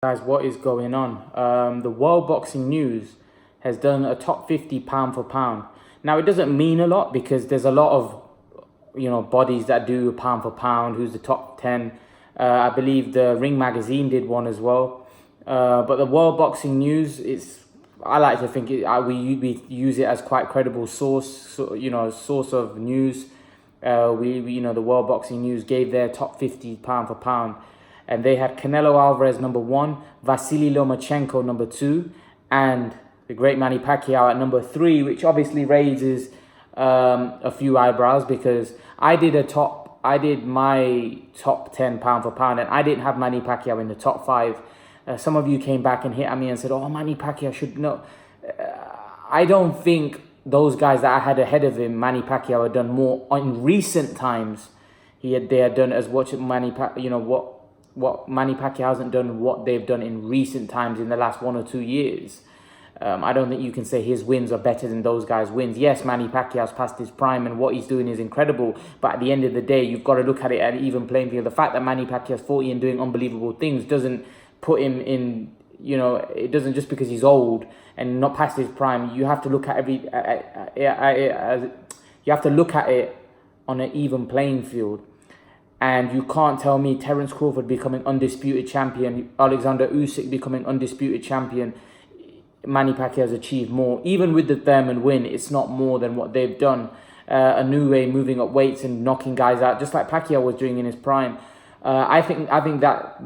Guys, what is going on? The World Boxing News has done a top 50 pound for pound. Now, it doesn't mean a lot because there's a lot of bodies that do pound for pound. Who's the top 10? I believe the Ring Magazine did one as well. But the World Boxing News, I like to think we use it as quite credible source of news. The World Boxing News gave their top 50 pound for pound, and they had Canelo Alvarez number 1, Vasily Lomachenko number 2, and the great Manny Pacquiao at number 3, which obviously raises a few eyebrows because I did my top 10 pound for pound, and I didn't have Manny Pacquiao in the top 5. Some of you came back and hit at me and said, "Oh, Manny Pacquiao should know." I don't think those guys that I had ahead of him, Manny Pacquiao, had done more in recent times. They had done as what Manny Pacquiao hasn't done, what they've done in recent times in the last 1 or 2 years. I don't think you can say his wins are better than those guys' wins. Yes, Manny Pacquiao's past his prime and what he's doing is incredible, but at the end of the day, you've got to look at it at an even playing field. The fact that Manny Pacquiao's 40 and doing unbelievable things doesn't put him in, it doesn't, just because he's old and not past his prime. You have to look at you have to look at it on an even playing field. And you can't tell me Terence Crawford becoming undisputed champion, Alexander Usyk becoming undisputed champion, Manny Pacquiao has achieved more. Even with the Thurman win, it's not more than what they've done. Inoue moving up weights and knocking guys out, just like Pacquiao was doing in his prime. I think that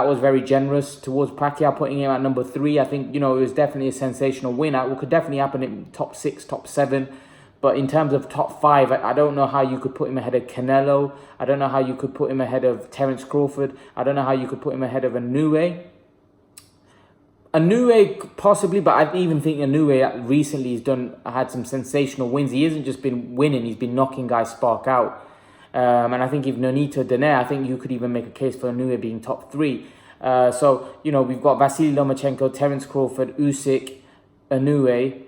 was very generous towards Pacquiao, putting him at number 3. I think it was definitely a sensational win. It could definitely happen in top 6, top 7. But in terms of top 5, I don't know how you could put him ahead of Canelo. I don't know how you could put him ahead of Terence Crawford. I don't know how you could put him ahead of Inoue. Inoue possibly, but I even think Inoue recently had some sensational wins. He hasn't just been winning; he's been knocking guys spark out. And I think if Nonito Donaire, I think you could even make a case for Inoue being top 3. We've got Vasily Lomachenko, Terence Crawford, Usyk, Inoue,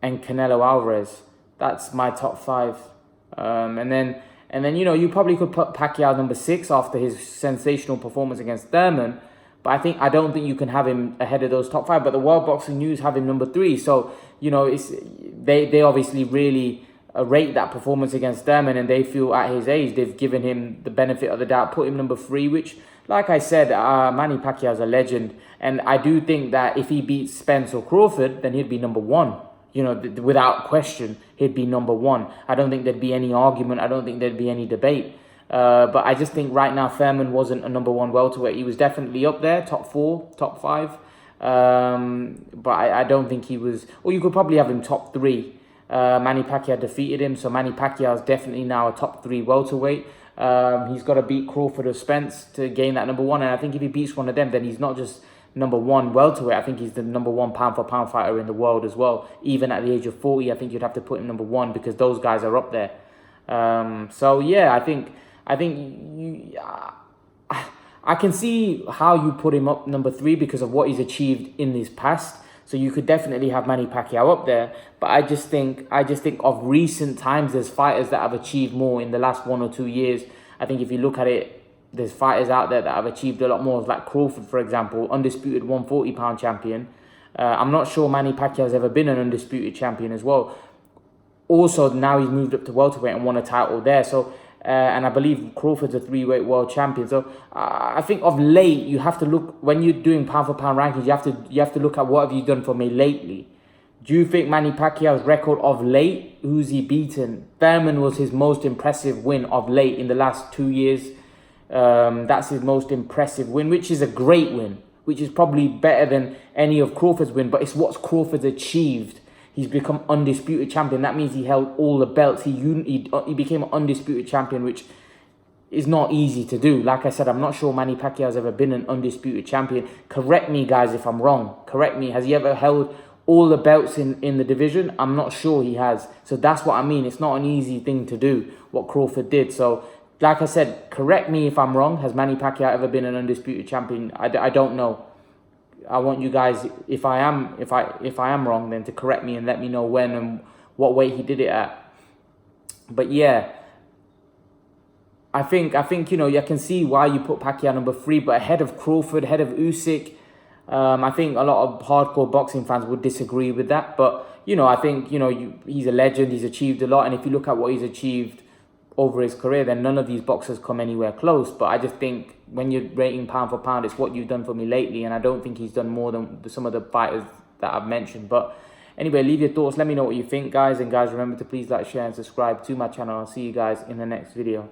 and Canelo Alvarez. That's my top 5. And then you probably could put Pacquiao number 6 after his sensational performance against Thurman. But I don't think you can have him ahead of those top 5. But the World Boxing News have him number 3. So, they obviously really rate that performance against Thurman, and they feel at his age they've given him the benefit of the doubt, put him number 3, which, like I said, Manny Pacquiao is a legend. And I do think that if he beats Spence or Crawford, then he'd be number 1. Without question, he'd be number 1. I don't think there'd be any argument. I don't think there'd be any debate. But I just think right now Thurman wasn't a number 1 welterweight. He was definitely up there, top 4, top 5. But I don't think he was... Or you could probably have him top 3. Manny Pacquiao defeated him, so Manny Pacquiao is definitely now a top 3 welterweight. He's got to beat Crawford or Spence to gain that number 1. And I think if he beats one of them, then he's not just number 1 welterweight. I think he's the number 1 pound for pound fighter in the world as well. Even at the age of 40, I think you'd have to put him number 1 because those guys are up there. I can see how you put him up number 3 because of what he's achieved in his past. So you could definitely have Manny Pacquiao up there. But I just think of recent times, there's fighters that have achieved more in the last 1 or 2 years. I think if you look at it, there's fighters out there that have achieved a lot more, like Crawford, for example, undisputed 140-pound champion. I'm not sure Manny Pacquiao has ever been an undisputed champion as well. Also, now he's moved up to welterweight and won a title there. So, and I believe Crawford's a 3-weight world champion. So, I think of late, you have to look, when you're doing pound for pound rankings, you have to look at what have you done for me lately. Do you think Manny Pacquiao's record of late, who's he beaten? Thurman was his most impressive win of late in the last 2 years. That's his most impressive win, which is a great win, which is probably better than any of Crawford's win. But it's what Crawford's achieved. He's become undisputed champion. That means he held all the belts. He became an undisputed champion, which is not easy to do. Like I said, I'm not sure Manny Pacquiao has ever been an undisputed champion. Correct me, guys, if I'm wrong. Correct me. Has he ever held all the belts in the division? I'm not sure he has. So that's what I mean. It's not an easy thing to do, what Crawford did. So, like I said, correct me if I'm wrong. Has Manny Pacquiao ever been an undisputed champion? I don't know. I want you guys, if I am wrong, then to correct me and let me know when and what weight he did it at. But yeah, I think I can see why you put Pacquiao number 3, but ahead of Crawford, ahead of Usyk, I think a lot of hardcore boxing fans would disagree with that, but I think he's a legend. He's achieved a lot, and if you look at what he's achieved over his career, then none of these boxers come anywhere close. But I just think when you're rating pound for pound, it's what you've done for me lately, and I don't think he's done more than some of the fighters that I've mentioned. But anyway, leave your thoughts. Let me know what you think, guys. And guys, remember to please like, share, and subscribe to my channel. I'll see you guys in the next video.